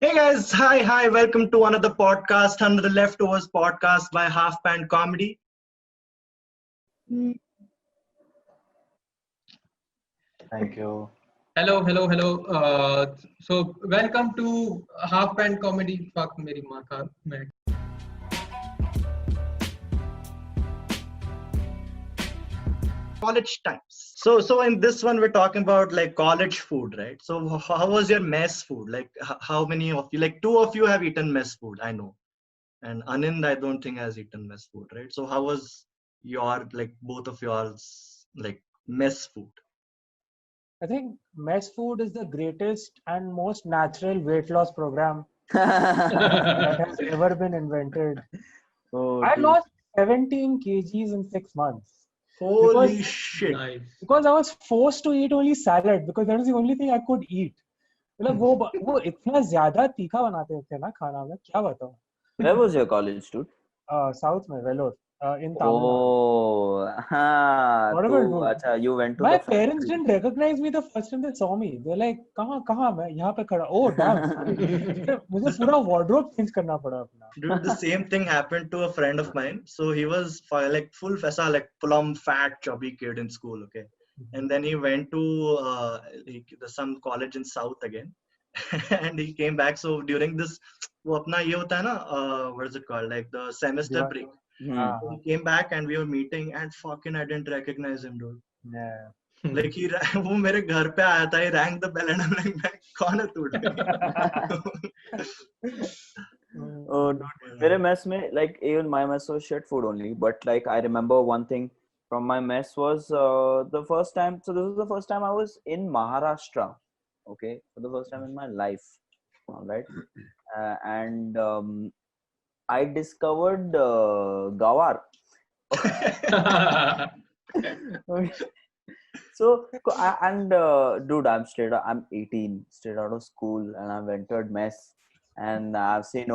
Hey guys, hi, welcome to another podcast, another Leftovers podcast by Half Pant Comedy. Thank you. Hello. So welcome to Half Pant Comedy. Fuck मेरी माँ का मैं. College times. So in this one, we're talking about like college food, right? So how was your mess food? Like how many of you, like two of you have eaten mess food, I know. And Anand, I don't think has eaten mess food, right? So how was your, like both of yours, like mess food? I think mess food is the greatest and most natural weight loss program that has ever been invented. I Dude. lost 17 kgs in 6 months Holy because shit. Nice. because I was forced to eat only salad because that was the only thing I could eat. मतलब वो इतना ज्यादा तीखा बनाते थे ना खाना में क्या बताऊं. Where was your college, dude? South में Vellore in Tamil Nadu. Oh, हाँ, Whatever, तो dude. अच्छा, you went to My the parents factory. didn't recognize me the first time they saw me. They're like, कहाँ मैं यहाँ पे खड़ा. Oh damn, sorry. मुझे पूरा wardrobe change करना पड़ा अपना. Dude, the same thing happened to a friend of mine. So he was like full fessa, like plump, fat, chubby kid in school. Okay, and then he went to some college in South again, and he came back. So during this, वो अपना ये होता है ना, what is it called? Like the semester break. Hmm. So he came back and we were meeting, and fucking I didn't recognize him, dude. Yeah. Like वो मेरे घर पे आया था. He rang the bell and I'm like, मैं कौन है तू? Oh, dude. मेरे mess में, like, even my mess was shit food only. But like, I remember one thing from my mess was the first time. So this was the first time I was in Maharashtra. Okay, for the first time in my life. All right, and I discovered Gawar. So dude, I'm 18, straight out of school, and I've entered mess, and I've seen,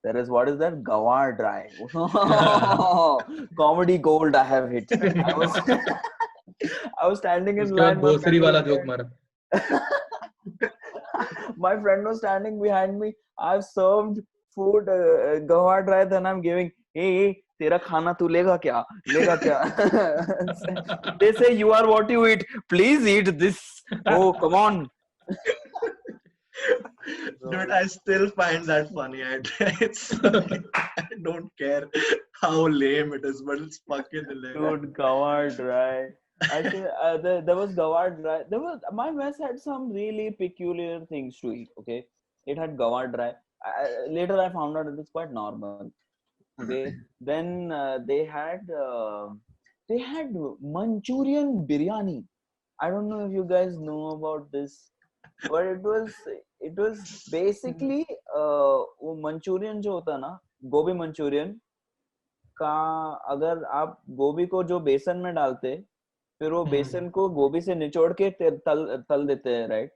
there is, what is that, Gawar dry. Comedy gold I have hit. I was standing in उसके बाद line. My Bhosari friend was वाला there. Joke मारा. My friend was standing behind me. I've served food, Gawar dry, then I'm giving, hey, तेरा खाना तू लेगा क्या? They say you are what you eat. Please eat this. Oh, come on. Dude, I still find that funny. I don't care how lame it is, but it's fucking hilarious. Dude, Gawar dry. Actually, there was Gawar dry. My mess had some really peculiar things to eat. Okay, it had Gawar dry. Later, I found out it was quite normal. Okay, then they had Manchurian biryani. I don't know if you guys know about this, but it was basically वो Manchurian जो होता है ना, गोभी Manchurian का, अगर आप गोभी को जो बेसन में डालते, फिर वो बेसन को गोभी से निचोड़ के तल देते हैं, right?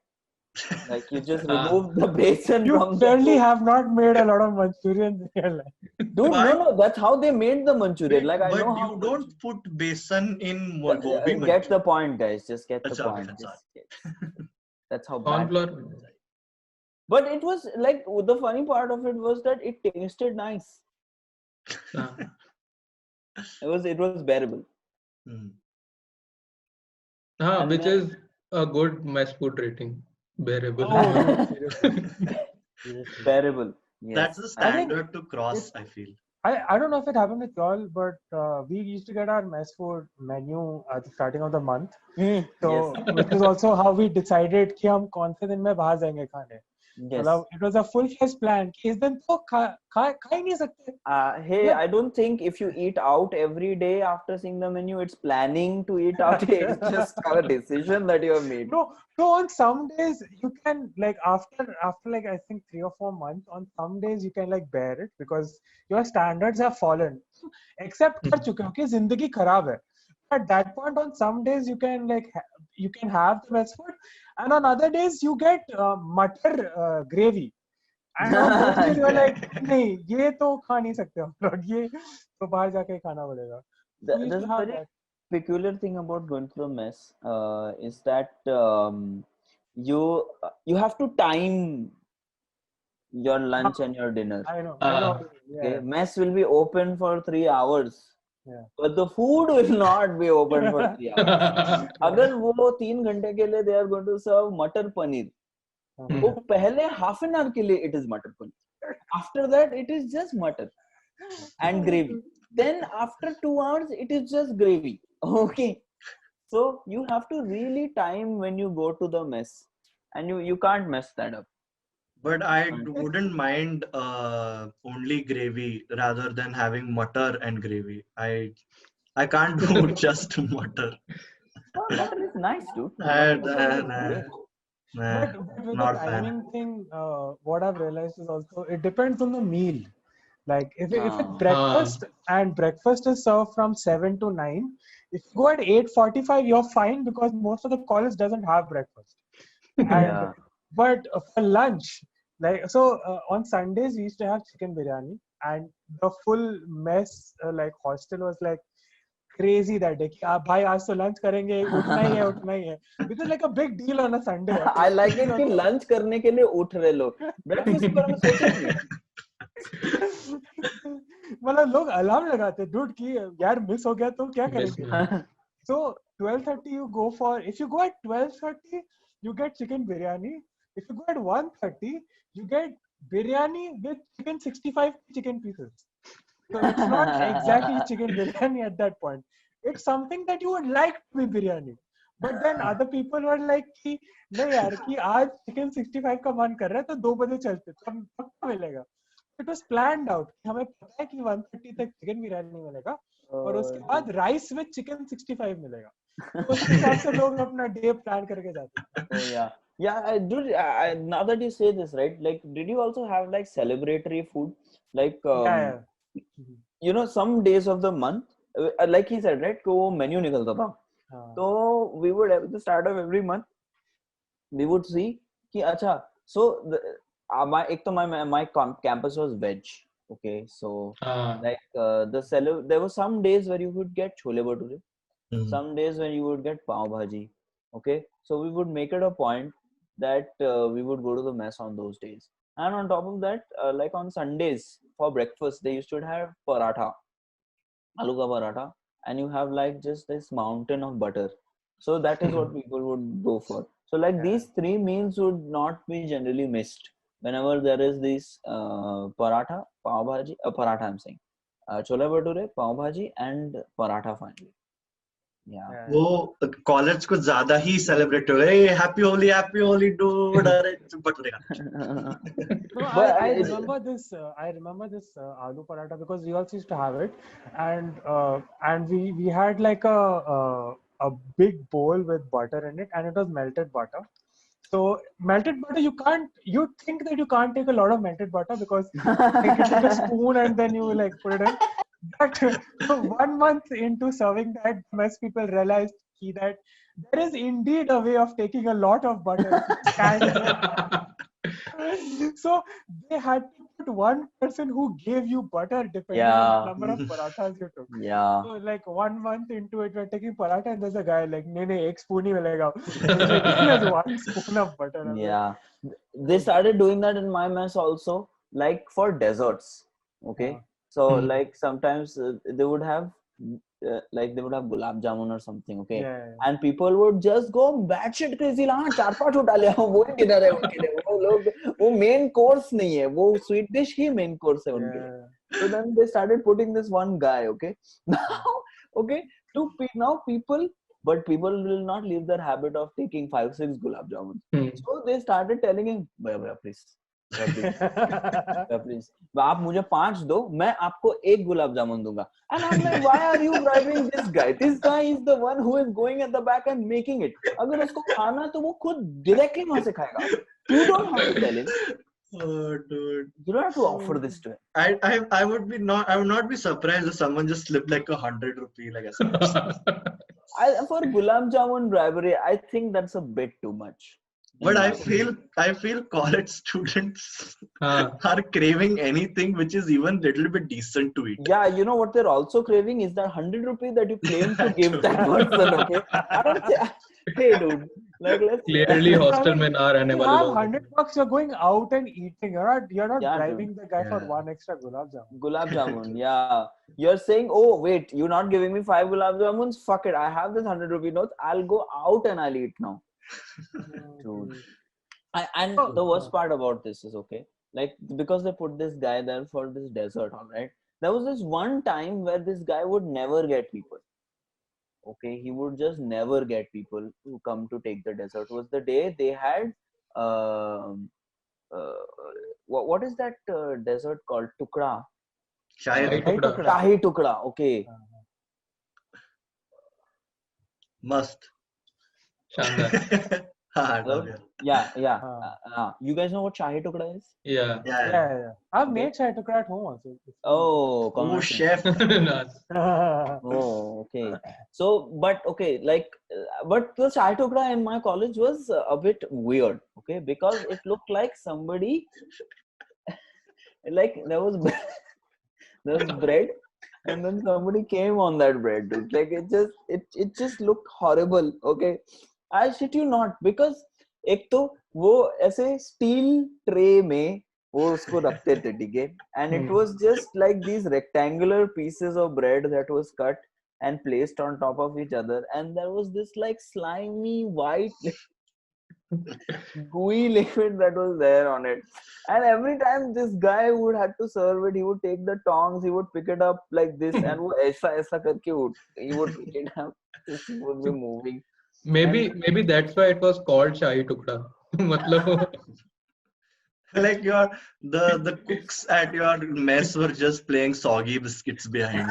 Like you just remove the besan You from clearly the... have not made a lot of Manchurian in your life. Dude, But- no, that's how they made the Manchurian. Like, I but know how you don't put besan in gobi. get the point, guys. Just get the Achha, point. okay, Just that's how bad. Cornflour. But it was like, the funny part of it was that it tasted nice. हाँ. It was bearable. Hmm. हाँ, And which then- is a good mess food rating. Bearable. Oh, seriously. Bearable. Yes. That's the I think standard to cross, I feel. I don't know if it happened with y'all, but we used to get our mess food menu at the starting of the month. So, Yes. which is also how we decided कि हम कौन से दिन में बाहर जाएंगे खाने. Yes. मतलब it was a full-fledged plan कि इस दिन तो खा ही नहीं सकते. Hey, Yeah. I don't think if you eat out every day after seeing the menu, it's planning to eat out. It's just a decision that you have made. No, on some days you can, like, after like I think 3 or 4 months, on some days you can like bear it because your standards have fallen. Accept कर चुके हो कि जिंदगी खराब है. At that point, on some days you can like you can have the best food, and on other days you get मटर gravy. And on those days you're like, नहीं ये तो खा नहीं सकते हम लोग, ये तो बाहर जाके ही खाना पड़ेगा. We used There's to a have very that. peculiar thing about going to the mess is that you have to time your lunch and your dinner. I know. Yeah. Okay, mess will be open for 3 hours. Yeah. But the food will not be open for 3 hours. अगर वो 3 घंटे के लिए they are going to serve मटर पनीर, वो पहले half an hour के लिए it is मटर paneer. After that it is just मटर and gravy. Then after 2 hours it is just gravy. Okay. So you have to really time when you go to the mess, and you can't mess that up. But I wouldn't mind only gravy rather than having mutter and gravy. I can't do just mutter. Butter is nice, dude. Nah, But with not the fan. timing thing, what I've realized is also it depends on the meal. Like if it's breakfast and breakfast is served from 7 to 9, if you go at 8:45, you're fine because most of the college doesn't have breakfast. And but for lunch, like so on Sundays we used to have chicken biryani, and the full mess like hostel was like crazy that day. भाई आज तो lunch करेंगे, उठना ही है. Because like a big deal on a Sunday. I like it कि lunch करने के लिए उठ रहे लोग. Breakfast के बारे में सोचे नहीं. मतलब लोग अलार्म लगाते dude कि यार मिस हो गया तो क्या करेंगे. So 12:30 you go for, if you go at 12:30 you get chicken biryani. If you go at 1:30 you get biryani with chicken 65 chicken pieces. So it's not exactly chicken biryani at that point. It's something that you would like to be biryani. But then other people were like कि नहीं यार कि आज chicken 65 का मन कर रहा है तो 2 बजे चलते तब पक्का मिलेगा. It was planned out. हमें पता है कि 1:30 तक chicken biryani मिलेगा और उसके बाद rice with chicken 65 मिलेगा. तो उस हिसाब से लोग अपना day plan करके जाते हैं. Oh yeah. Yeah, dude, now that you say this, right? Like, did you also have like celebratory food? Like, Yeah. you know, some days of the month, like he said, right? वो menu निकलता था. So we would at the start of every month, we would see कि अच्छा, so my campus was veg. Okay, so like there were some days where you would get chole bhature, some days when you would get pav bhaji. Okay, so we would make it a point that we would go to the mess on those days. And on top of that, like on Sundays for breakfast, they used to have paratha, aloo ka paratha, and you have like just this mountain of butter. So that is what people would go for. So like these 3 meals would not be generally missed whenever there is this paratha, pav bhaji, paratha I'm saying, chole bhature, pav bhaji, and paratha finally. Yeah. वो college को ज्यादा ही celebrate हो गए. Happy Holi dude. अरे बटरे का. No, I remember this. I remember this aloo paratha because we also used to have it, and we had like a big bowl with butter in it, and it was melted butter. So melted butter, you think that you can't take a lot of melted butter because like, you take a spoon and then you like put it in. But 1 month into serving that, mess people realized that there is indeed a way of taking a lot of butter. So they had to put one person who gave you butter depending on the number of parathas you took. Yeah. So like 1 month into it, we're taking paratha and there's a guy like, nee, ek spoon hi milega. There's 1 spoon of butter. Yeah. They started doing that in my mess also, like for desserts. Okay. So like sometimes they would have gulab jamun or something. Okay. And people would just go batshit crazy. हाँ 4-5 उठा लिया. वो ही dinner है उनके लिए. वो लोग वो main course नहीं है. वो sweet dish ही main course है उनके लिए. So then they started putting this one guy. Okay. Now people will not leave their habit of taking 5-6 gulab jamun. So they started telling him, भैया please. Please. आप मुझे 5 दो, मैं आपको 1 गुलाब जामुन दूंगा. And I'm like, why are you bribing this guy? This guy is the one who is going at the back and making it. अगर उसको खाना तो वो खुद directly वहाँ से खाएगा. You don't have to tell him. Oh, dude. You don't have to offer this to him. I would not be surprised if someone just slipped like 100 rupee like For gulab jamun bribery, I think that's a bit too much. But I feel college students are craving anything which is even little bit decent to eat. Yeah, you know what they're also craving is that 100 rupee that you claim to give that person. Okay, I don't say, hey dude, Like let's Clearly hostel में ना रहने You वाले have लोग. $100, you're going out and eating. You're not Yeah, bribing the guy for Yeah. one extra gulab jamun. Gulab jamun, yeah. You're saying, oh wait, you're not giving me 5 gulab jamuns? Fuck it, I have this 100 rupee notes. I'll go out and I'll eat now. Dude. And the worst part about this is, okay, like because they put this guy there for this desert, all right. There was this one time where this guy would never get people. Okay, he would just never get people to come to take the desert. It was the day they had um what is that desert called? Tukra. Shahid Shahi Tukda. Shahi Tukra. Okay. must. शानदार. Love it. Yeah. You guys know what Shahi Tukda is? Yeah. Yeah. I've made chai tukra at home also. Oh, Oh, chef. Nice. Oh, okay. So, but okay, like, but the chai tukra in my college was a bit weird, okay, because it looked like somebody, like there was bread, and then somebody came on that bread. Dude. Like it just looked horrible. Okay, I shit you not, because एक तो वो ऐसे steel tray में वो उसको रखते थे, ठीक है, and it was just like these rectangular pieces of bread that was cut and placed on top of each other, and there was this like slimy white gooey liquid that was there on it, and every time this guy would have to serve it, he would take the tongs, he would pick it up like this, and वो ऐसा करके he would pick it up, just would be moving. Maybe that's why it was called Shahi Tukda. मतलब Like the cooks at your mess were just playing soggy biscuits behind.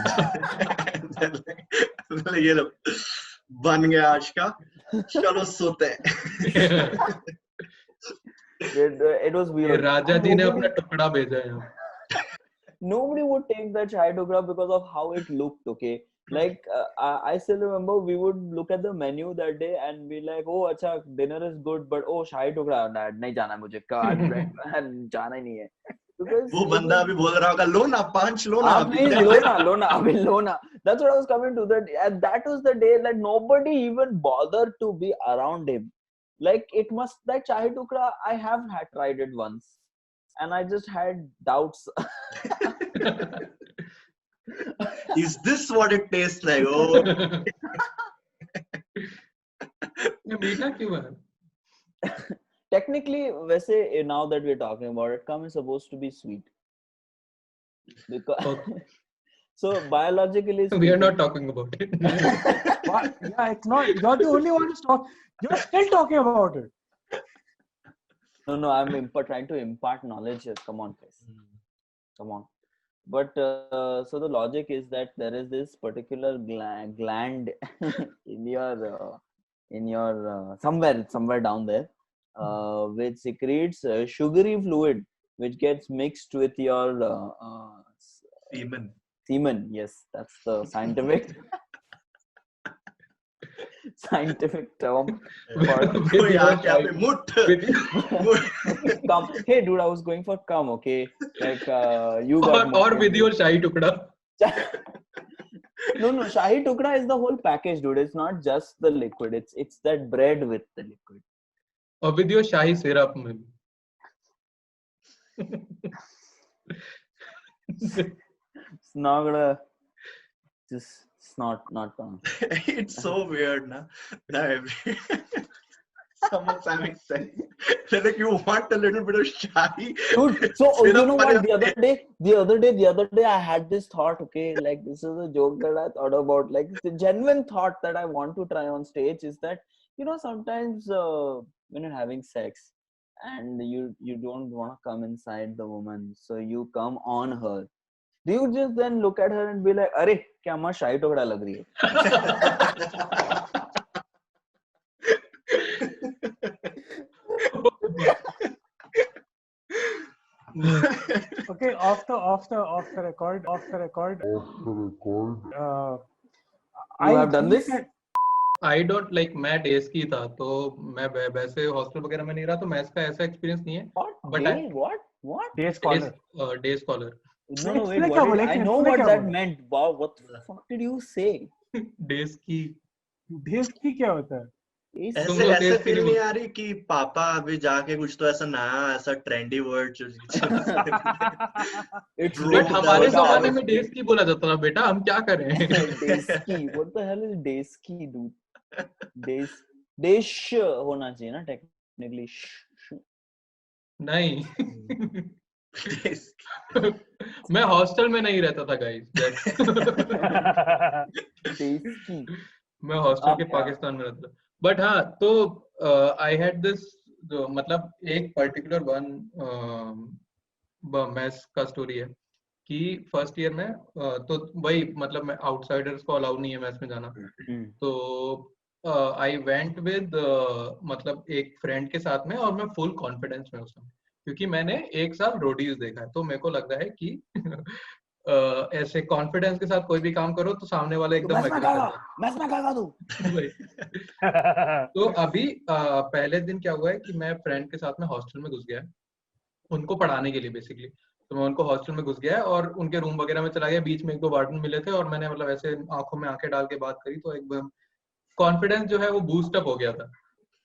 And they're like, ये लो, बन गया आज का, चलो सोते हैं. It was weird. राजा जी ने अपना टुकड़ा भेजा है. Nobody would take that chai tukra because of how it looked, okay. Like I still remember we would look at the menu that day and be like, oh acha, dinner is good, but oh chai tukra नहीं जाना है मुझे, जाना ही नहीं है. Because वो बंदा अभी बोल रहा होगा, लो ना 5 लो ना. please लो ना. That's what I was coming to. That, and that was the day that nobody even bothered to be around him. Like it must, that chai tukra, I have had tried it once, and I just had doubts. Is this what it tastes like? Oh. ये मीठा क्यों है? Technically, वैसे now that we're talking about it, cum is supposed to be sweet. Because so biologically We are not talking about it. What? Yeah, it's not. You're the only one who's talking. You're still talking about it. No, I'm trying to impart knowledge here. Come on, guys. Come on. But so the logic is that there is this particular gland in your somewhere down there, which secretes sugary fluid, which gets mixed with your semen. Yes, that's the scientific term. Cum. Hey dude, I was going for cum, okay? Like you got or with your Shahi Tukda. No, Shahi Tukda is the whole package, dude. It's not just the liquid. It's that bread with the liquid. Or with your Shahi syrup, maybe. It's not gonna just. It's not gonna. It's so weird, na? Someone's having sex. They're like, you want a little bit of shahi? Dude, so you know what? The other day, I had this thought. Okay, like this is a joke that I thought about. Like the genuine thought that I want to try on stage is that, you know, sometimes when you're having sex and you don't want to come inside the woman, so you come on her. Do you just then look at her and be like, "Arey, क्या माँ शाही टुकड़ा लग रही है?" Okay, off the record. You have done this? I don't like, मैं days की था, तो मैं वैसे हॉस्टल वगैरह में नहीं रहा, तो मैथ्स का ऐसा एक्सपीरियंस नहीं है. What? Day scholar. Day scholar. No, wait. I know what that meant. Wow, what the fuck did you say? Days की Days की क्या होता है? Tasty. ऐसे तुमको ऐसे टेस्ट फील नहीं नहीं आ रही कि पापा अभी जाके कुछ तो ऐसा नया ऐसा trendy word It's Bro, but rich हमारे that's जमाने soda. में डेस्की बोला जाता था बेटा, हम क्या करें? Deski. What the hell is deski, dude? Dish होना चाहिए ना technically. नहीं Tasty. मैं हॉस्टल में नहीं रहता था गाइस। Deski. मैं हॉस्टल के Yeah. पाकिस्तान में रहता था। बट हाँ, तो आई हैड दिस, जो मतलब एक पर्टिकुलर मैथ्स का स्टोरी है कि फर्स्ट ईयर में तो वही मतलब मैं आउटसाइडर्स को अलाउ नहीं है मैथ्स में जाना। तो आई वेंट विद मतलब एक फ्रेंड के साथ में, और मैं फुल कॉन्फिडेंस में उस समय, क्योंकि मैंने एक साल रोडीज देखा है, तो मेरे को लगता है कि ऐसे कॉन्फिडेंस के साथ कोई भी काम करो तो सामने वाला एकदम एग्री करता है। मैथ्स में खाएगा तू। वही। तो अभी पहले दिन क्या हुआ है कि मैं फ्रेंड के साथ में हॉस्टल में घुस गया, उनको पढ़ाने के लिए बेसिकली। तो मैं उनको हॉस्टल में घुस गया और उनके रूम वगैरह में चला गया। बीच में एक दो वार्डन मिले थे और मैंने मतलब ऐसे आंखों में आंखें डाल के बात करी, तो एकदम कॉन्फिडेंस जो है वो बूस्ट अप हो गया था।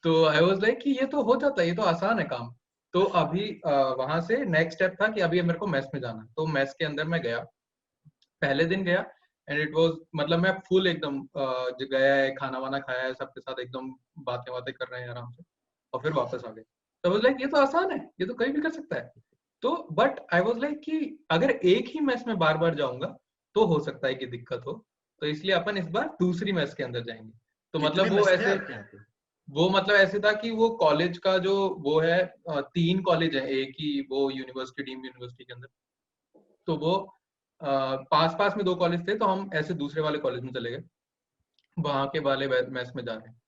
तो आई वाज लाइक कि ये तो हो जाता है, ये तो आसान है काम। तो अभी वहां से नेक्स्ट स्टेप था कि अभी मेरे को मेस में जाना। तो मेस के अंदर मैं गया, पहले दिन गया, एंड इट वाज मतलब मैं फुल एकदम जो गया है, खाना वाना खाया है, सबके साथ एकदम बातें बातें कर रहे हैं आराम से, और फिर वापस आ गए। तो वाज लाइक ये तो आसान है, ये तो कोई भी कर सकता है। तो बट आई वाज लाइक कि अगर एक ही मैच में बार बार जाऊंगा तो हो सकता है कि दिक्कत हो, तो इसलिए अपन इस बार दूसरी मैच के अंदर जाएंगे। तो कितने मतलब वो मैच थे ऐसे, आपके यहाँ पे? वो मतलब ऐसे था कि वो कॉलेज का जो वो है, 3 कॉलेज है एक ही वो यूनिवर्सिटी, डीम्ड यूनिवर्सिटी के अंदर। तो वो पास पास में 2 कॉलेज थे, तो हम ऐसे दूसरे वाले कॉलेज में चले गए, वहां के वाले मैच में जा रहे हैं।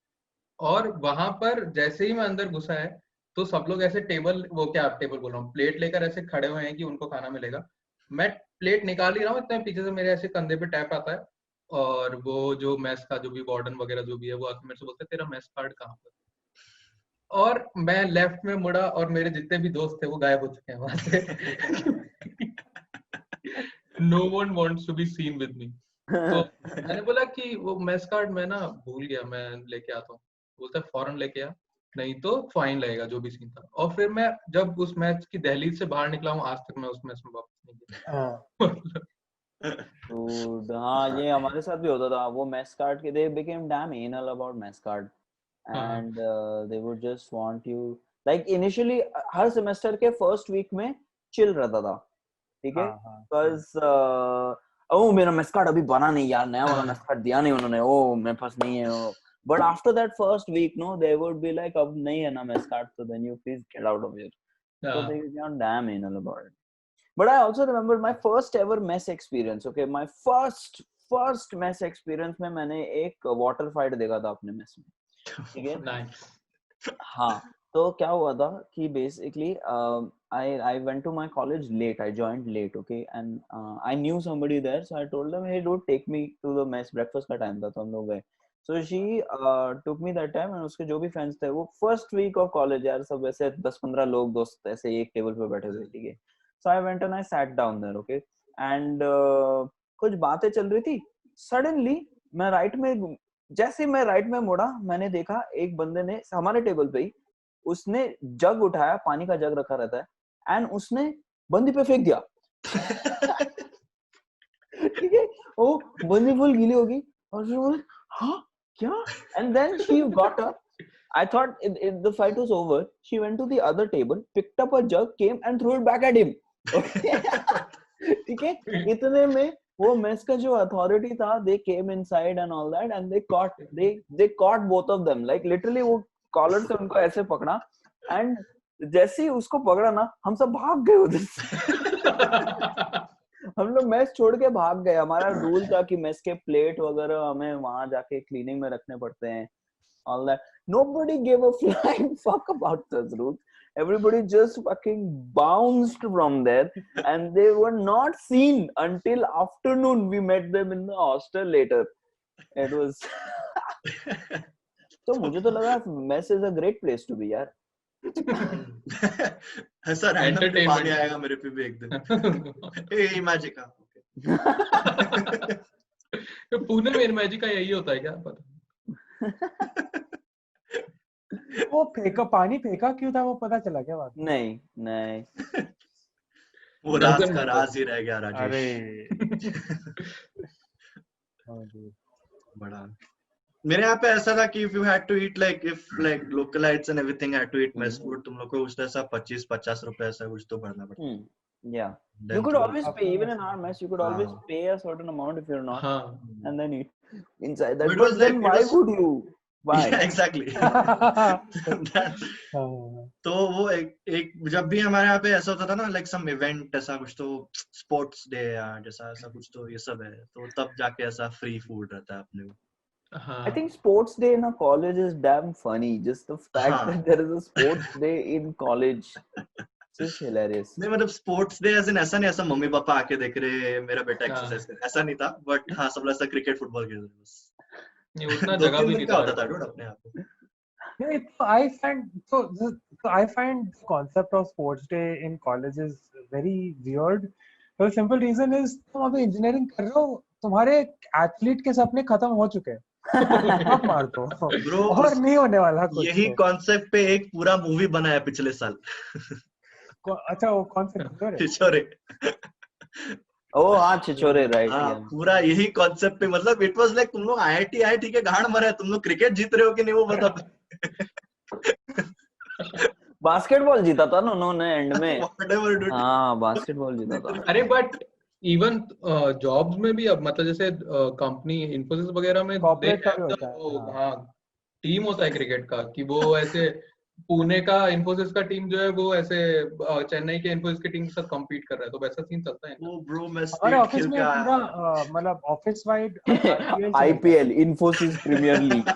और वहां पर जैसे ही मैं अंदर घुसा है, तो सब लोग ऐसे टेबल, वो क्या टेबल बोल रहा हूँ, प्लेट लेकर ऐसे खड़े हुए हैं कि उनको खाना मिलेगा। मैं प्लेट निकाल ही रहा हूँ, इतने पीछे से मेरे ऐसे कंधे पे टैप आता है, और वो जो मैस का जो भी वार्डन वगैरह जो भी है, वो आके मेरे से बोलते हैं तेरा मैस कार्ड कहाँ पर। और मैं लेफ्ट में मुड़ा और मेरे जितने भी दोस्त थे वो गायब हो चुके हैं वहां से। No one wants to be seen with me. तो मैंने बोला कि वो मैस कार्ड मैं ना भूल गया, मैं लेके आता हूँ। बोलता है फौरन लेके आ, नहीं तो फाइन लगेगा, जो भी सीन था। और फिर मैं जब उस मैच की दहलीज से बाहर निकला हूँ, आज तक मैं उस मैच में वापस नहीं गया। तो हाँ, ये हमारे साथ भी होता था। वो मैथ्स कार्ड के they became damn anal about maths card, and they would just want you like initially her semester के फर्स्ट वीक में चिल रहता था, ठीक है, बिकॉज ओ मेरा मैथ्स कार्ड अभी बना नहीं यार, नया वाला मैथ्स कार्ड दिया नहीं उन्होंने, ओ मेरे पास नहीं है वो। But after that first week no they would be like अब नहीं है ना maths card, so then you please get out of here. So they became damn anal about it. But I also remember my first ever mess experience. Okay, my first mess experience में मैंने एक water fight देखा था अपने mess में, ठीक है। Nice. हाँ, तो क्या हुआ था कि basically I went to my college late. I joined late, okay, and I knew somebody there, so I told them, hey dude, take me to the mess. Breakfast का time था तो हम लोग गए. So she took me that time, and उसके जो भी friends थे वो first week of college यार, सब ऐसे 10-15 लोग दोस्त ऐसे एक टेबल पे बैठे थे, ठीक है। So I went and I sat down there, okay, and कुछ बातें चल रही थी। Suddenly मैं राइट में, जैसे मैं राइट में मुड़ा, मैंने देखा एक बंदे ने हमारे टेबल पे ही उसने जग उठाया, पानी का जग रखा रहता है, एंड उसने बंदी पे फेंक दिया। ठीक है, वो बंदी फुल गीली होगी और फिर बोले हाँ क्या, and then she got up. I thought the fight was over. She went to the other table, picked up a jug, came and threw it back at him. ठीक है, इतने में वो मेस का जो अथॉरिटी था, they came inside and all that, and they caught both of them. Like literally वो collar से उनको ऐसे पकड़ा, and जैसे ही उसको पकड़ा ना, हम सब भाग गए उधर से। हम लोग मेस छोड़ के भाग गए। हमारा रूल था कि मेस के प्लेट वगैरह हमें वहां जाके क्लीनिंग में रखने पड़ते हैं, all that. Nobody gave a flying fuck about those rules. Everybody just fucking bounced from there, and they were not seen until afternoon. We met them in the hostel later. It was तो मुझे तो लगा mess is a great place to be यार। ऐसा random पे पानी आएगा मेरे पे भी एक दिन। ए मैजिक का पुणे में मैजिक का यही होता है क्या पता? वो फेंका, पानी फेंका क्यों था वो पता चला क्या बात? नहीं नहीं वो राज का राज ही रह गया अरे राजेश। dude. बड़ा मेरे यहाँ पे ऐसा था कि if you had to eat like if like localites and everything had to eat mess food, तुम लोग को कुछ ऐसा 25-50 रुपए ऐसा कुछ तो भरना पड़ता। Yeah. You Then could through always pay, even in our mess, you could always हाँ pay a certain amount if you're not, हाँ and then eat inside that. It But was then like- it why was- would you? Why? yeah exactly That- हाँ, तो वो एक जब भी हमारे यहाँ पे ऐसा होता था ना like some event ऐसा कुछ तो sports day या जैसा ऐसा कुछ तो ये सब है तो तब जाके ऐसा free food रहता है अपने को। I think sports day in a college is damn funny. Just the fact हाँ। that there is a sports day in college, it's just hilarious. नहीं मतलब स्पोर्ट्स डे ऐसा ऐसा नहीं ऐसा मम्मी पापा आके देख रहे मेरा बेटा हाँ। एक्सरसाइज कर ऐसा नहीं था बट हाँ सब लोग ऐसा क्रिकेट फुटबॉल खेल रहे थे बस। नहीं उतना 2-3 जगह भी दिन नहीं का होता था था डूड अपने यहाँ पे। Yeah, I find the concept of sports day in college is very weird. The simple reason is तुम अभी इंजीनियरिंग कर रहे हो, तुम्हारे एथलीट के सपने खत्म हो चुके हैं, अब मार दो Bro, और नहीं होने वाला कुछ यही तो। कॉन्सेप्ट पे एक पूरा मूवी बनाया पिछले साल अच्छा वो कौन सा picture है? छिछोरे। Oh, हाँ छिछोरे right. हाँ Yeah. पूरा यही कॉन्सेप्ट पे मतलब इट वाज लाइक तुम लोग IIT ठीक है गाड़ मरे तुम लोग क्रिकेट जीत रहे हो कि नहीं वो बता। बास्केटबॉल जीता था ना उन्होंने एंड में। Whatever dude। हाँ बास्केटबॉल जीता था। अरे बट इवन जॉब्स में भी अब मतलब जैसे कंपनी इन्फोसिस वगैरह में Corporate they का have भी the- होता है, वो, हाँ। हाँ टीम होता है क्रिकेट का कि वो ऐसे पुणे का इन्फोसिस का टीम जो है वो ऐसे चेन्नई के इन्फोसिस की टीम के साथ कम्पीट कर रहा है तो वैसा सीन चलता है ना। वो ब्रो मैं हमारे स्टेट ऑफिस खेल में के आया पूरा मतलब office wide IPL Infosys premier league.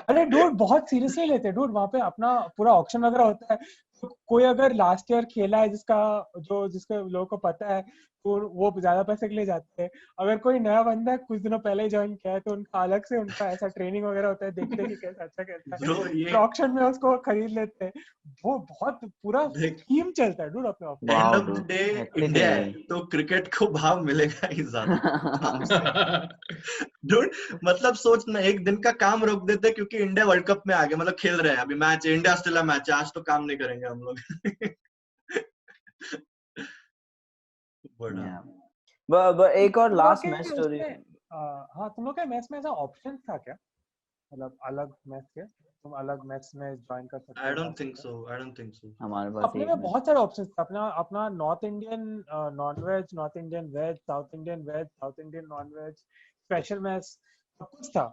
अरे डूड बहुत सीरियसली लेते हैं डूड, वहाँ पे अपना पूरा ऑक्शन वगैरह होता है, तो कोई अगर लास्ट ईयर खेला है जिसके लोगों को पता है तो वो ज्यादा पैसे के लिए जाते हैं। अगर कोई नया बंदा कुछ दिनों पहले ही ज्वाइन किया है तो उनका अलग से उनका ऐसा ट्रेनिंग वगैरह होता है, देखते हैं कि कैसा अच्छा खेलता है, ब्रो ये फिर ऑक्शन में उसको खरीद लेते हैं। वो बहुत पूरा देख थीम चलता है डूड अपने office. And Wow, of the dude. Day Hectic India है है ये। तो क्रिकेट को भाव मिलेगा ही ज्यादा। डूड मतलब सोच ना एक दिन का काम रोक देते क्योंकि इंडिया वर्ल्ड कप में आ गया मतलब खेल रहे हैं अभी मैच इंडिया ऑस्ट्रेलिया मैच आज तो काम नहीं करेंगे हम लोग। बड़ा Yeah. But एक और तुम लोग लास्ट के मैच स्टोरी। उसमें, हाँ तुम लोग के मैच में ऐसा ऑप्शन था क्या, मतलब अलग मैच के तुम अलग मैच में ज्वाइन कर सकते हो? I don't think so. हमारे पास अपने एक में मैच। बहुत सारे ऑप्शंस थे, अपना अपना north Indian non veg, north Indian veg, south Indian non veg, special match सब कुछ था।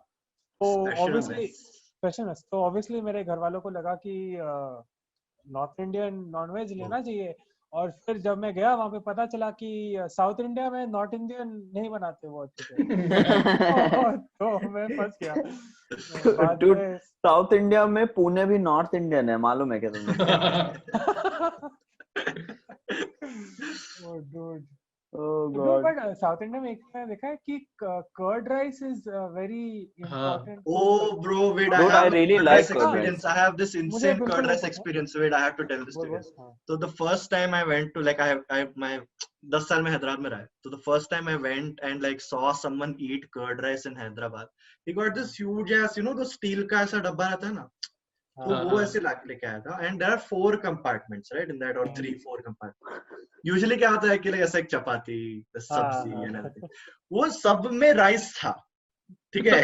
तो ऑब्वियसली मेरे घर वालों को लगा कि नॉर्थ इंडियन नॉन वेज लेना चाहिए, और फिर जब मैं गया वहां पे पता चला कि साउथ इंडिया में नॉर्थ इंडियन नहीं बनाते वो अच्छे से। तो मैं फंस गया बाद Dude, में। साउथ इंडिया में पुणे भी नॉर्थ इंडियन है, मालूम है क्या तुम्हें? Oh, dude. Oh No, god. but south India में एक मैंने देखा है कि curd rice is very important. Oh bro, wait! Dude, I have really curd like rice curd experience. rice. I have this insane बिल्कुल curd नहीं rice पता। experience. Wait, I have to tell this to you guys. हाँ। So the first time I went to like I my 10 साल में हैदराबाद में रहा है. So the first time I went and like saw someone eat curd rice in Hyderabad. He got this huge ass, you know, the steel का ऐसा डब्बा रहता है ना. तो वो ऐसे लेके आया था. And there are 4 compartments, right? In that or 3-4 compartments. Usually क्या होता है कि like ऐसा एक चपाती, सब्जी and everything. वो सब में राइस था. ठीक है।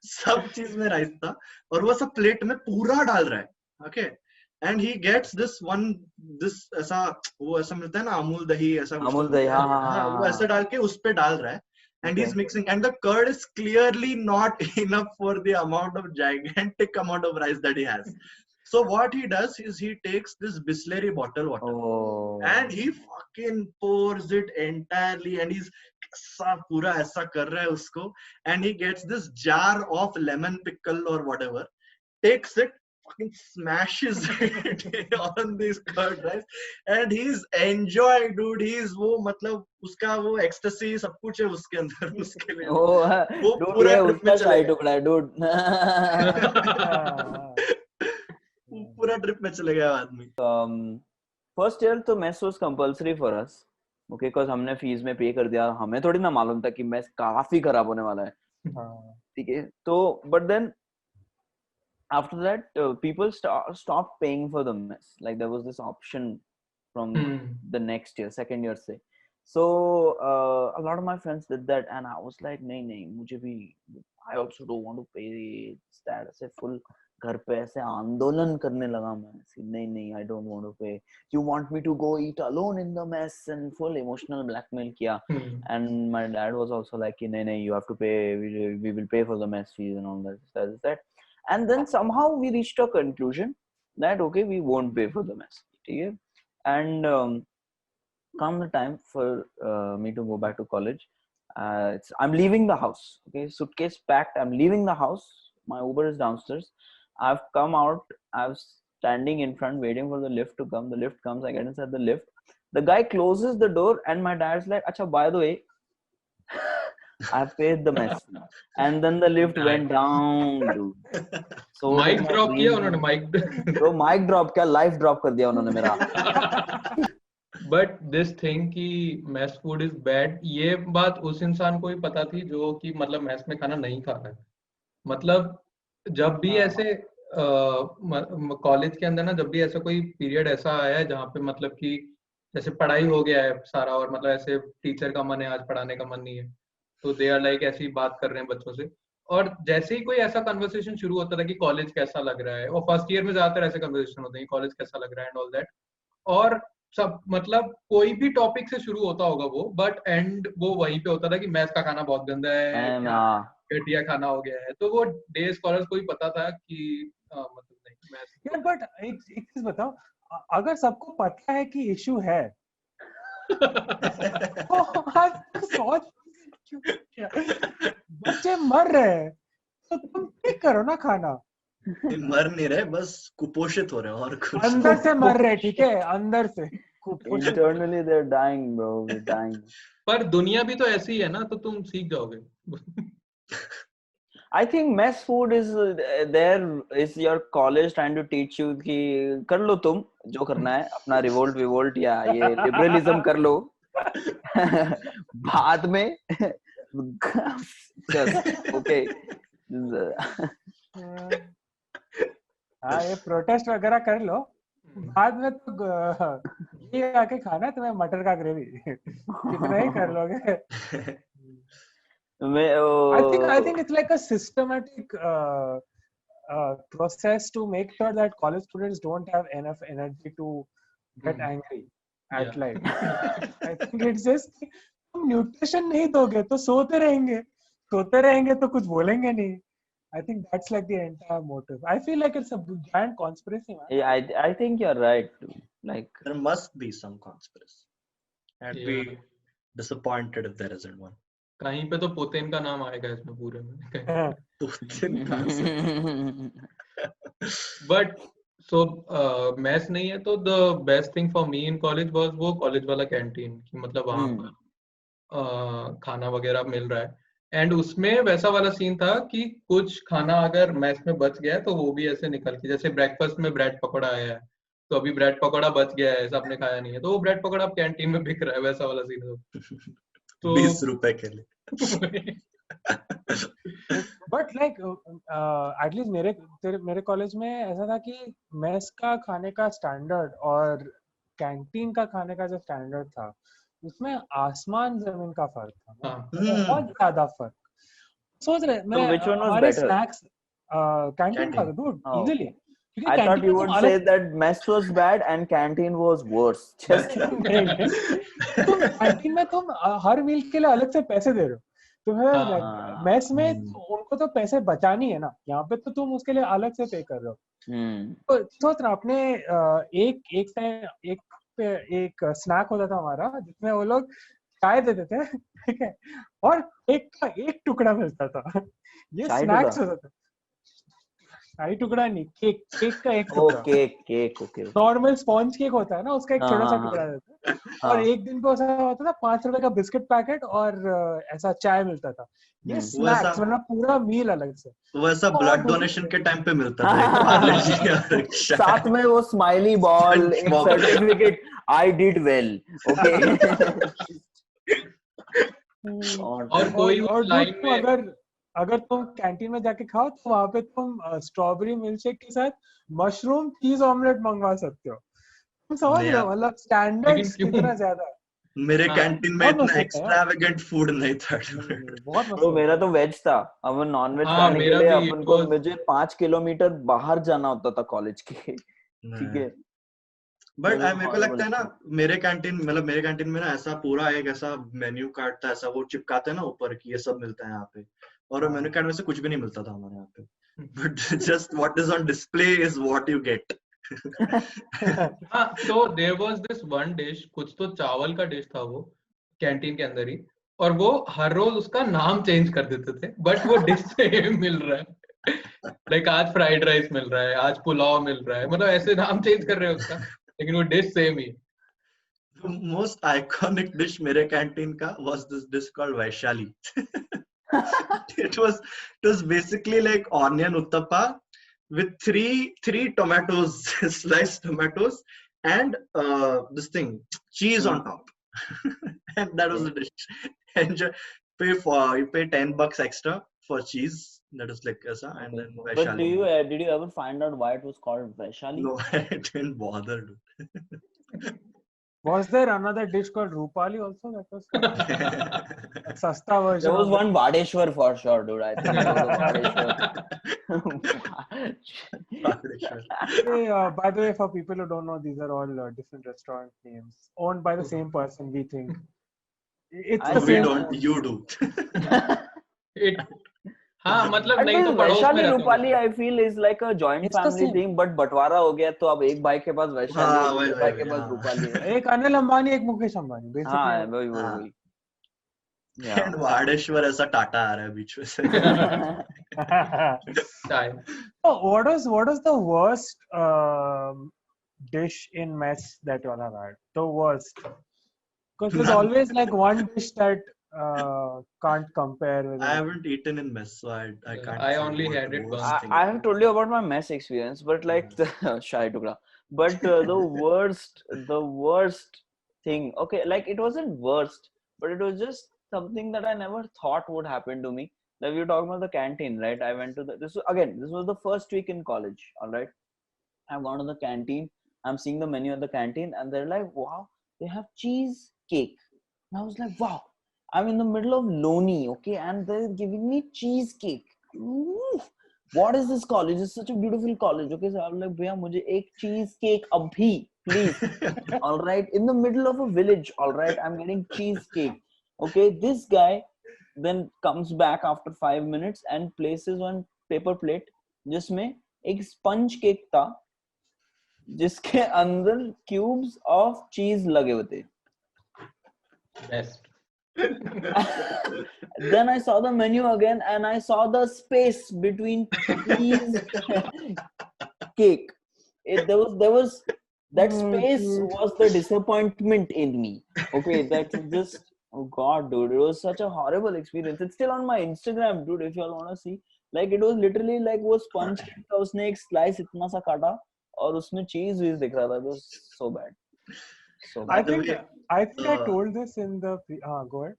सब चीज में राइस था और वो सब प्लेट में पूरा डाल रहा है। Okay and he gets this ऐसा वो ऐसा मिलता है ना अमूल दही ऐसा अमूल दही, हाँ वो ऐसे डाल के उस पे डाल रहा है and he's mixing and the curd is clearly not enough for the amount of gigantic amount of rice that he has. So what he does is he takes this Bisleri bottle water and he fucking pours it entirely and he's ऐसा पूरा ऐसा कर रहा है उसको and he gets this jar of lemon pickle or whatever, takes it, fucking smashes it on this curd rice and he's enjoying, dude. He's वो मतलब उसका वो ecstasy सब कुछ है उसके अंदर उसके लिए वो पूरा ट्रिप में चला टुकड़ा है dude. वो पूरा ट्रिप में चले गया आदमी. फर्स्ट ईयर तो mess was compulsory for us, okay, because हमने फीस में पे कर दिया, हमें थोड़ी ना मालूम था कि मेस काफी खराब होने वाला है. ठीक है, तो but then after that, people stopped paying for the mess. Like there was this option from the next year, second year say. So a lot of my friends did that, and I was like, nahi, mujhe bhi, I also don't want to pay that. ऐसे full घर पे ऐसे आंदोलन करने लगा मैं, नहीं, I don't want to pay. You want me to go eat alone in the mess, and full emotional blackmail किया. And my dad was also like, नहीं, you have to pay. We will pay for the mess fees and all that. And then somehow we reached a conclusion that okay, we won't pay for the mess. Okay? And come the time for me to go back to college, I'm leaving the house. Okay, suitcase packed. I'm leaving the house. My Uber is downstairs. I've come out. I'm standing in front, waiting for the lift to come. The lift comes. I get inside the lift. The guy closes the door, and my dad's like, "Acha, by the way, I paid the mess." And then the lift went down, dude. So mic drop किया उन्होंने, bro, mic drop क्या, life drop कर दिया उन्होंने मेरा. But this thing कि mess food is bad, ये बात उस इंसान को ही पता थी जो कि मतलब mess में खाना नहीं खा रहा है. मतलब जब भी ऐसे कॉलेज के अंदर ना, जब भी ऐसा कोई पीरियड ऐसा आया है जहाँ पे मतलब कि जैसे पढ़ाई हो गया है सारा, और मतलब ऐसे टीचर का मन है आज पढ़ाने का मन नहीं है, तो दे आर लाइक ऐसी बात कर रहे हैं बच्चों से, और जैसे ही कोई ऐसा कन्वर्सेशन शुरू होता था कि कॉलेज कैसा लग रहा है, और फर्स्ट ईयर में ज्यादातर ऐसे कन्वर्सेशन होते हैं कॉलेज कैसा लग रहा है एंड ऑल दैट, और सब मतलब कोई भी टॉपिक से शुरू होता होगा वो, बट एंड वो वहीं पे होता था कि मैथ्स का खाना बहुत गंदा है, घटिया खाना हो गया है. तो वो डे स्कॉलर्स को भी पता था कि मतलब नहीं मैथ्स. यार बट एक चीज बताओ, अगर सबको पता है कि इशू है तो आप सोच बच्चे मर रहे हैं तो तुम ठीक करो ना खाना. मर नहीं रहे, बस कुपोषित हो रहे हैं और कुछ. अंदर से मर रहे, ठीक है, अंदर से internally they're dying, bro, they're dying. पर दुनिया भी तो ऐसी है ना, तो तुम सीख जाओगे. I think mess food is there is your college trying to teach you कि कर लो तुम जो करना है, अपना revolt या ये liberalism कर लो. बाद में just okay. हाँ, ये प्रोटेस्ट वगैरह कर लो, बाद में तो ये आके खाना तुम्हें मटर का ग्रेवी कितना ही कर लोगे. I think it's like a systematic process to make sure that college students don't have enough energy to get angry at life. I think it's just तुम nutrition नहीं दोगे तो सोते रहेंगे तो कुछ बोलेंगे नहीं. I think that's like the entire motive. I feel like it's a giant conspiracy, man. Yeah, I think you're right. Like there must be some conspiracy. I'd be disappointed if there isn't one. कहीं पे तो Putin का नाम आएगा इसमें पूरे में. But so mess नहीं है तो the best thing for me in college was वो कॉलेज वाला कैंटीन, कि मतलब वहाँ पर खाना वगैरह मिल रहा है. एंड उसमें वैसा वाला सीन था कि कुछ खाना अगर मैस में बच गया है तो वो भी ऐसे निकल के, जैसे ब्रेकफास्ट में ब्रेड पकौड़ा आया है तो अभी ब्रेड पकौड़ा बच गया है, सबने खाया नहीं है, तो वो ब्रेड पकौड़ा अब कैंटीन में बिक रहा है, वैसा वाला सीन है. तो 20 रुपए के लिए. बट लाइक एटलीस्ट मेरे कॉलेज में ऐसा था कि मेस का खाने का स्टैंडर्ड और कैंटीन का खाने का जो स्टैंडर्ड था उसमें आसमान जमीन का फर्क था. बहुत ज्यादा फर्क. सोच रहे मैं हमारे स्नैक्स कैंटीन का dude easily. I thought you would say that mess was bad and canteen was worse. Canteen में तुम हर मील के लिए अलग से पैसे दे रहे हो. तुम्हें मेस में उनको तो पैसे बचानी है ना, यहाँ पे तो तुम उसके लिए अलग से पे कर रहे हो. तो सोच रहा अपने एक स्नैक होता था हमारा जिसमें वो लोग चाय देते थे, ठीक है, और केक का एक टुकड़ा मिलता था. ये स्नैक्स होता था. चाय टुकड़ा नहीं, केक का एक टुकड़ा. Cake okay. Normal sponge cake होता है ना, उसका एक छोटा सा टुकड़ा देता है. और एक दिन पे ऐसा होता था 5 रुपए का बिस्किट पैकेट और ऐसा चाय मिलता था. ये स्नैक्स मतलब पूरा मील अलग से. वैसा ब्लड डोनेशन के टाइम पे मिलता था. साथ में वो स्माइली बॉल, एक certificate, I did well. Okay. और कोई लाइन में अगर तुम कैंटीन में जाके खाओ तो वहां पे तुम स्ट्रॉबेरी मिल्कशेक के साथ मशरूम चीज ऑमलेट मंगवा सकते हो. तुम समझ रहे हो मतलब स्टैंडर्ड्स क्यों? कितना ज्यादा है. मेरे हाँ. कैंटीन में बहुत इतना मस्त होता है यार. एक्स्ट्रावेगेंट फूड नहीं था. बहुत मस्त ब्रो होता मेरा है. तो वेज था. अब नॉन वेज हाँ, खाने के मेरा लिए भी अपन को was- मुझे 5 किलोमीटर बाहर जाना होता था कॉलेज के. ठीक है. बट वो मेरे को horrible लगता है ना, मेरे कैंटीन में ना ऐसा पूरा एक ऐसा मेन्यू कार्ड था, ऐसा वो चिपकाते हैं ना ऊपर कि ये सब मिलता है यहाँ पे, और मेन्यू कार्ड में से कुछ भी नहीं मिलता था हमारे यहाँ पे. But just what is on display is what you get. हाँ, तो there was this one dish, कुछ तो चावल का डिश था वो, कैंटीन के अंदर ही, और वो हर रोज उसका नाम चेंज कर देते थे, बट वो डिश सेम मिल रहा है. लाइक आज फ्राइड राइस मिल रहा है, आज पुलाव मिल रहा है, मतलब ऐसे नाम चेंज कर रहे हैं उसका, लेकिन वो dish same he. The most iconic dish मेरे कैंटीन का was this dish called Vaishali. It was basically like onion uttapa with three tomatoes, sliced tomatoes, and this thing cheese on top. And that was the dish. And you pay $10 extra for cheese. That is like asa, and then But Vaishali. did you ever find out why it was called Vaishali? No, I didn't bother. Was there another dish called Rupali also? That was sasta version. There was of one Vadeshwar for sure, dude. I think it was a Vadeshwar. Hey, by the way, for people who don't know, these are all different restaurant names owned by the same person. We think it's I the We same. don't. You do. It, हाँ, मतलब But नहीं तो this पड़ोस में Vaishali रहते Rupali, होंगे. I feel is like a joint It's the family same. thing, but बंटवारा हो गया तो अब एक भाई के पास वैशाली हाँ, है, वही, दूसरे भाई वही, के पास हाँ. रूपाली है. एक अनिल अंबानी, एक मुकेश अंबानी. हाँ, Basically, वही हाँ. वही. Yeah. And वाडेश्वर ऐसा टाटा आ रहा है बीच में से. चाय. so what is the worst dish in mess that you all have had? The worst, because there's None. always like one dish that can't compare with I it. haven't eaten in mess, so I can't. I say only what had the it worst once. thing I is. have told you about my mess experience, but like the shy tukla. But the worst thing. Okay, like it wasn't worst, but it was just something that I never thought would happen to me. Like we were talking about the canteen, right? I went to this was the first week in college. All right, I've gone to the canteen. I'm seeing the menu at the canteen, and they're like, "Wow, they have cheesecake." And I was like, "Wow." I'm in the middle of Loni, okay, and they're giving me cheesecake. Ooh, what is this college? It's such a beautiful college, okay. So I'm like, "Bhaiya, mujhe ek cheesecake abhi, please." All right, in the middle of a village. All right, I'm getting cheesecake. Okay, this guy then comes back after 5 minutes and places one paper plate जिसमें एक sponge cake था जिसके अंदर cubes of cheese लगे हुए थे. Best. Then I saw the menu again and I saw the space between cheese cake. There was that space was the disappointment in me. Okay, that just oh god, dude, it was such a horrible experience. It's still on my Instagram, dude. If you all want to see, like it was literally like वो sponge cake का उसने एक slice इतना सा काटा और उसमें cheese दिख रहा था. It was so bad. So I bad. think I uh, told this in the go ahead.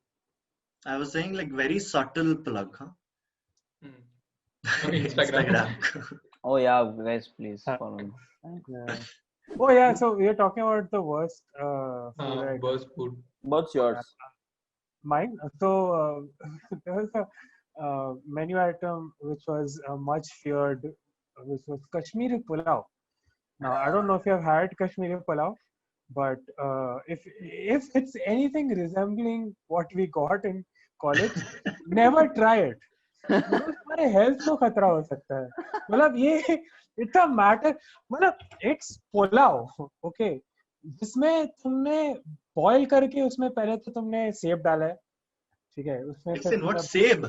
I was saying like very subtle plug, huh? Instagram. Oh yeah, guys, please follow me. Yeah. Oh yeah, so we are talking about the worst food item. Worst food. What's yours? Mine. So there was a menu item which was much feared, which was Kashmiri pulao. Now I don't know if you have had Kashmiri pulao, but if it's anything resembling what we got in college, never try it. हमारे health को खतरा हो सकता है. मतलब ये it's a matter, मतलब it's pulao, okay, जिसमें तुमने बॉईल करके उसमें पहले तो तुमने सेब डाला है, ठीक है, उसमें Listen, what seb?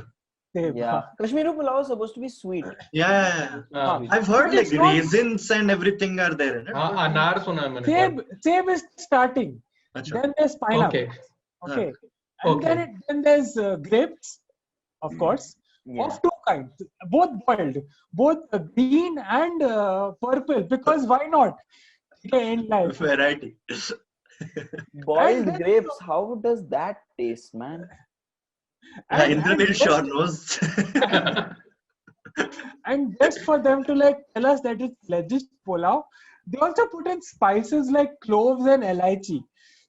सेब. Yeah, Kashmiri pulao is supposed to be sweet. Yeah. I've heard But like it's not- raisins and everything are there in it. हाँ, अनार सुना है मैंने. सेब is starting. Achha. Then there's pineapple. Okay. Okay. And then there's grapes, of course. Yeah. Of two kinds, both boiled, both green and purple, because why not? Okay, in life. Boiled And then- grapes, how does that taste, man? Yeah, and Indranil sure knows. and just for them to like tell us that it's legit pulao, they also put in spices like cloves and elaichi.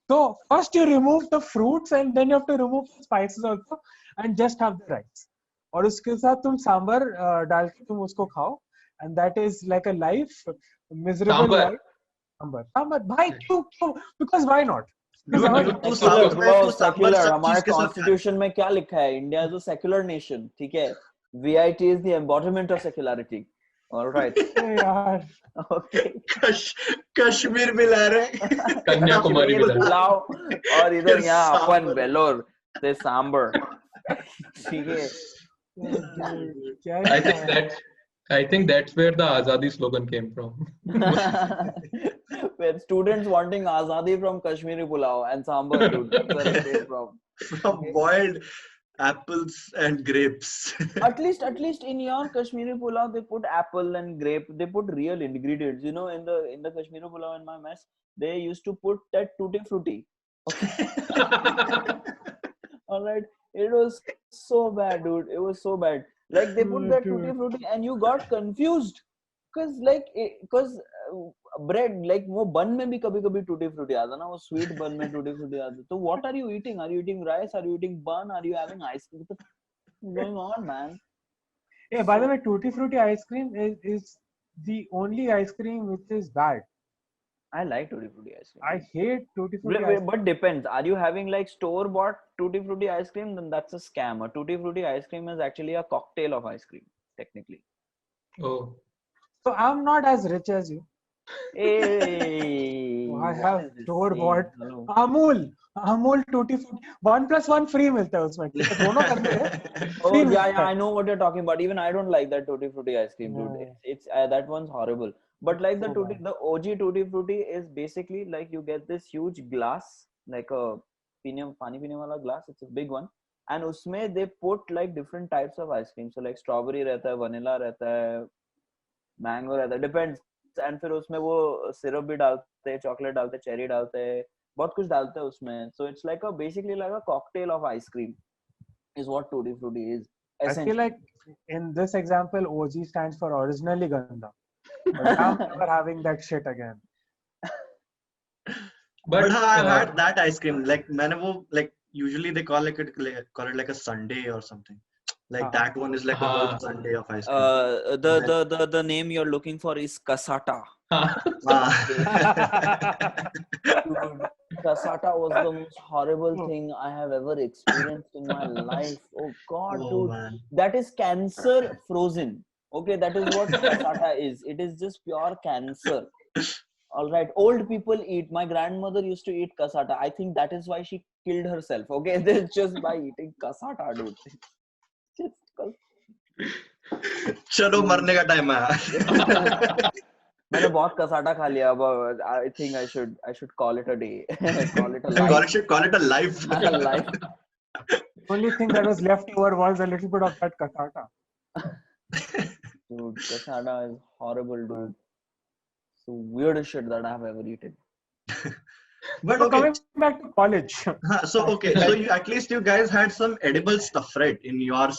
So first you remove the fruits and then you have to remove the spices also and just have the rice. और उसके साथ तुम सांबर डाल के तुम उसको खाओ, and that is like a life, miserable sambar life. Sambar sambar भाई क्यों क्यों? Because why not? Dude, Because तू सेक्युलर साउथ में ब्रो, तू सांबर सेक्युलर. सब हमारे चीज के साथ खा रहा कॉन्स्टिट्यूशन में क्या लिखा है? India is a secular nation, ठीक है? VIT is the embodiment of secularity. All right. है यार. Okay. है. कश्मीर मिला रहे. कन्याकुमारी कश्मीर मिला रहे. पुलाव और इधर यहाँ अपन सांबर. वेलोर से सांबर, ठीक है? Dude, क्या I ही think था. that's where the Azadi slogan came from. Where students wanting azadi from Kashmiri pulao and sambar, dude. That's where it came from. From Okay. boiled apples and grapes. At least in your Kashmiri pulao, they put apple and grape. They put real ingredients. You know, in the Kashmiri pulao in my mess, they used to put that tutti frutti. Okay. All right. It was so bad, dude. It was so bad. Like they put that tutti frutti, and you got confused, because bread, like वो bun में भी कभी-कभी tutti frutti आता ना, वो sweet bun में tutti frutti आता. So what are you eating? Are you eating rice? Are you eating bun? Are you having ice cream? What the f- is going on, man? Yeah, by the way, Tutti Frutti ice cream is the only ice cream which is bad. I like tutti frutti ice cream. I hate Tutti Frutti ice cream. But depends. Are you having like store bought tutti frutti ice cream? Then that's a scam. A tutti frutti ice cream is actually a cocktail of ice cream, technically. Oh, So I'm not as rich as you. Hey, So I what have is this store saying? bought Hello. Amul Tutti Frutti. 1+1 free मिलता है उसमें. ठीक है, दोनों करते हैं. Oh Free yeah, मिलता yeah, है. I know what you're talking about. Even I don't like that tutti frutti ice cream, dude. Yeah. It's that one's horrible. But like So bad. the OG tutti frutti is basically like you get this huge glass, like a pani pine wala glass. It's a big one, and उसमें they put like different types of ice cream. So like strawberry रहता है, vanilla रहता है, mango रहता है, depends. And फिर उसमें वो syrup भी डालते हैं, chocolate डालते हैं, cherry डालते हैं, बहुत कुछ डालते हैं उसमें. So it's like basically like a cocktail of ice cream is what tutti frutti is. I feel like in this example, OG stands for originally ganda. But I'm never having that shit again. But I've had that ice cream. Like मैंने वो like usually they call it like a sundae or something. Like that one is like a whole sundae of ice cream. The name you're looking for is Kasata. Dude, Kasata was the most horrible thing I have ever experienced in my life. Oh God, dude. Man. That is cancer frozen. Okay, that is what Kasata is. It is just pure cancer. All right, old people eat. My grandmother used to eat Kasata. I think that is why she killed herself. Okay, just by eating Kasata, dude. Just चलो मरने का time आया. मैंने बहुत cassata खा लिया. अब I think I should call it a day. Call it a life. Call it a life. Life. The only thing that was left over was a little bit of that kasata. Dude, kasata is horrible, dude. So weirdest shit that I have ever eaten. But So okay. coming back to college. So okay, so at least you guys had some edible stuff, right? In your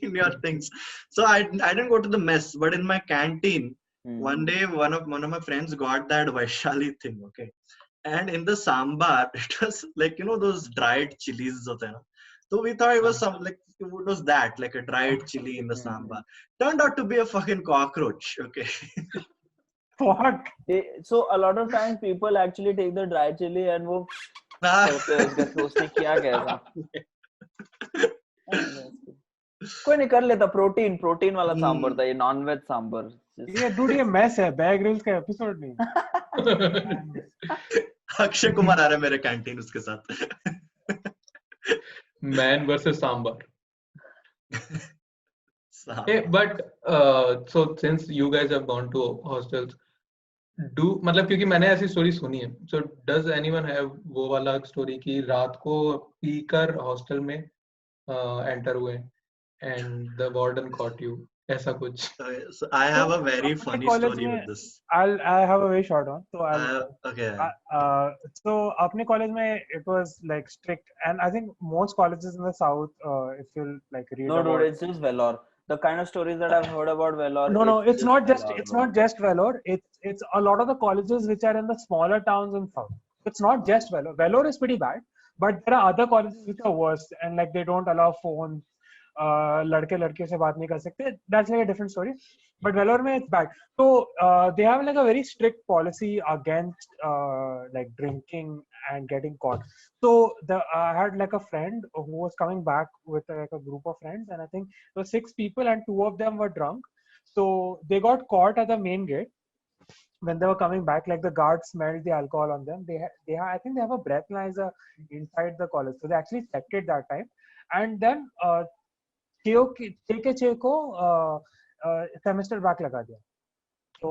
in your things. So I didn't go to the mess, but in my canteen, one day one of my friends got that Vaishali thing, okay. And in the sambar, it was like, you know, those dried chilies hote hain na? So we thought it was it was that, like a dried chili in the sambar. Turned out to be a fucking cockroach, okay. What? So a lot of times people actually take the dry chili and वो उसने किया कैसा? कोई नहीं कर लेता. Protein वाला सांबर था ये, नॉन वेज सांबर. ये dude ये mess है, Bear Grylls का एपिसोड नहीं. अक्षय कुमार आ रहा है मेरे कैंटीन उसके साथ. Man versus sambar. Hey, but so since you guys have gone to hostels, मतलब क्योंकि मैंने ऐसी स्टोरी सुनी है. So does anyone have वो वाला स्टोरी कि रात को पीकर हॉस्टल में एंटर हुए and the warden caught you ऐसा कुछ। So I have a very अपने funny कॉलेज story में with this. I have a very short one. So Okay. so अपने college में it was like strict, and I think most colleges in the south, if you like read No, dude, about. it's just Vellore. The kind of stories that I've heard about Vellore, No, it's just Vellore, it's bro. not just Vellore. It's a lot of the colleges which are in the smaller towns in south. It's not just Vellore. Vellore is pretty bad, but there are other colleges which are worse, and like they don't allow phones. लड़के लड़के से बात नहीं कर सकते. That's like a different story. But Vellore में it's bad. So they have like a very strict policy against like drinking and getting caught. So I had like a friend who was coming back with like a group of friends, and I think there were 6 people, and 2 of them were drunk. So they got caught at the main gate when they were coming back. Like the guards smelled the alcohol on them. I think they have a breathalyzer inside the college, so they actually checked it that time. And then छह के छह को semester back लगा दिया. So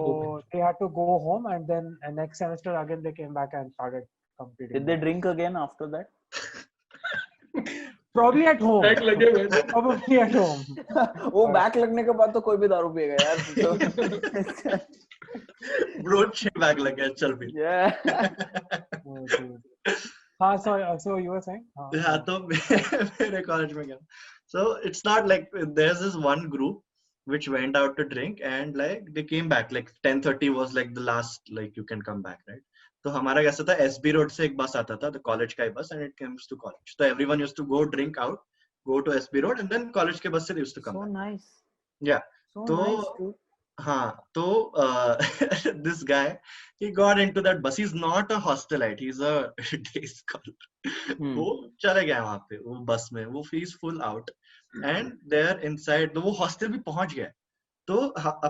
they had to go home, and then next semester again they came back and started competing. Did they drink again after that? Probably at home. Back लगे हुए थे। Probably at home. वो back लगने के बाद तो कोई भी दारू पिएगा यार. Bro, back लगे चल भी. Yeah. Oh, dude. हाँ, so you were saying? हाँ. Yeah, तो मेरे college में क्या? So it's not like there's this one group which went out to drink, and like they came back like 10:30 was like the last, like you can come back, right? तो हमारा कैसा था, SB road से एक बस आता था, the college का ही बस, and it comes to college. So everyone used to go drink out, go to SB road, and then college के बस से they used to come So back. nice. Yeah. So तो nice, dude. हाँ, तो this guy, he got into that bus. He's not a hostelite, he's a day scholar. वो चले गया वहाँ पे वो बस में, वो he's full out, and there inside तो वो hostel भी पहुँच गया. तो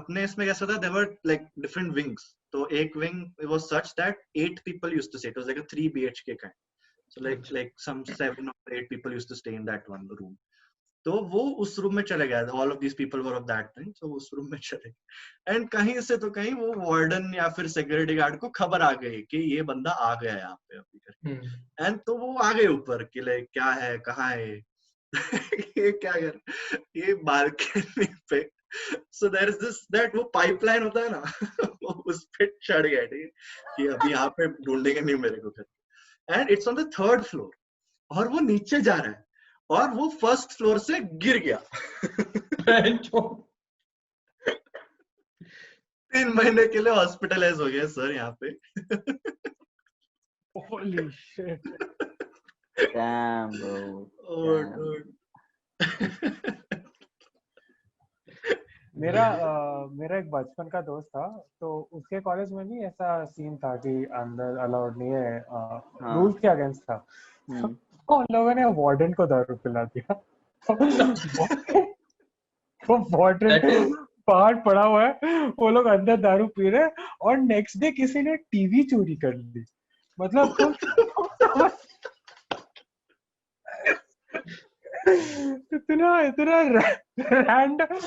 अपने इसमें कैसा था, there were like different wings. तो एक wing was such that 8 people used to stay. It was like a 3 BHK kind. So like some 7 or 8 people used to stay in that one room. तो वो उस room में चले गया. All of these people were of that thing, so उस room में चले गए. And कहीं से तो कहीं वो वार्डन या फिर सिक्योरिटी गार्ड को खबर आ गई कि ये बंदा आ गया यहाँ पे अभी करके. And तो वो आ गए ऊपर कि लाइक क्या है, कहाँ है ये क्या कर, ये बालकनी पे. So there is this that वो पाइपलाइन होता है ना वो उस पे चढ़ गया, ठीक है, कि अभी यहाँ पे ढूंढेंगे नहीं मेरे को करके. And it's on the 3rd floor, और वो नीचे जा रहा है, और वो 1st फ्लोर से गिर गया. 3 महीने के लिए हॉस्पिटलाइज हो गया सर यहाँ पे. Holy shit. Damn, bro. Oh, Damn. dude. मेरा एक बचपन का दोस्त था, तो उसके कॉलेज में भी ऐसा सीन था कि अंदर अलाउड नहीं है, रूल्स के अगेंस्ट था. तो उन लोगों ने वार्डन को दारू पिला दिया. वो वार्डन बाहर पड़ा हुआ है, वो लोग अंदर दारू पी रहे हैं, और नेक्स्ट डे किसी ने टीवी चोरी कर ली. मतलब इतना रैंडम.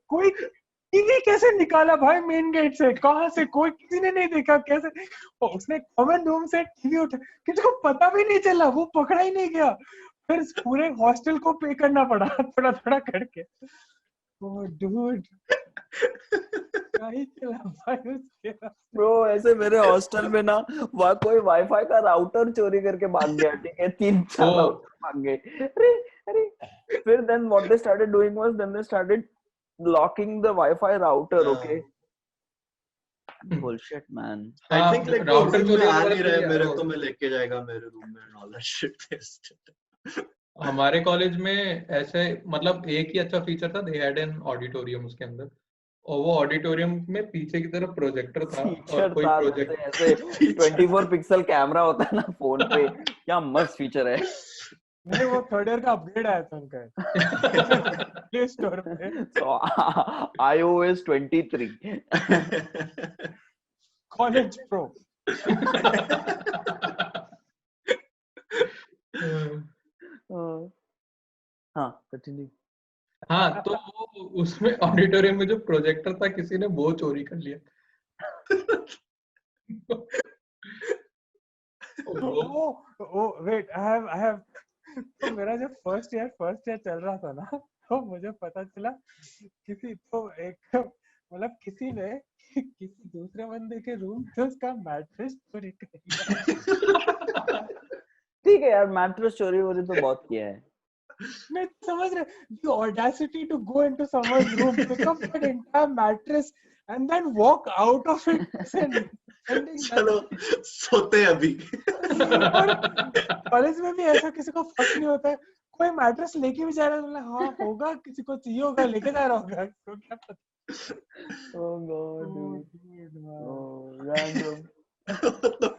कोई टीवी कैसे निकाला भाई मेन गेट से, कहाँ से, कोई किसी ने नहीं देखा कैसे. उसने कॉमन रूम से टीवी उठा, किसी को पता भी नहीं चला, वो पकड़ा ही नहीं गया. फिर पूरे हॉस्टल को पे करना पड़ा थोड़ा थोड़ा करके. Oh, dude. ब्रो ऐसे मेरे हॉस्टल में ना वहाँ कोई वाईफाई का राउटर चोरी करके भाग गया, ठीक है, 3-4 राउटर भाग गए. अरे फिर then what they started doing was then they started locking the Wi-Fi router. Okay. Bullshit, man. I think like router चोरी आ नहीं रहा है मेरे को, मैं लेके जाएगा मेरे रूम में and all that shit. हमारे कॉलेज में ऐसे मतलब एक ही अच्छा फीचर था, दे हैड एन ऑडिटोरियम उसके अंदर, और वो ऑडिटोरियम में पीछे की तरफ प्रोजेक्टर था, और कोई प्रोजेक्ट ऐसे 24 पिक्सल कैमरा होता है ना फोन पे, क्या मस्त फीचर है. नहीं, वो 3rd ईयर का अपग्रेड आया था उनका प्ले स्टोर पे. So iOS 23 college pro. हाँ कंटिन्यू. हाँ, तो वो उसमें ऑडिटोरियम में जो प्रोजेक्टर था किसी ने वो चोरी कर लिया. वेट, आई हैव तो मेरा जब फर्स्ट ईयर चल रहा था ना, तो मुझे पता चला किसी ने किसी दूसरे बंदे के रूम से उसका मैट्रेस चोरी कर लिया। ठीक है यार, मैट्रेस चोरी वोरी तो बहुत किया है। मैं समझ रहा, the audacity to go into someone's room, pick up that entire mattress and then walk out of it sending चलो सोते अभी। और कॉलेज में भी ऐसा किसी को फर्क नहीं होता है, कोई मैट्रेस लेके भी जा रहा है, मतलब हाँ होगा, किसी को चाहिए होगा, लेके जा रहा होगा, तो क्या पता। Oh god, dude. dude, man. Oh, random. What the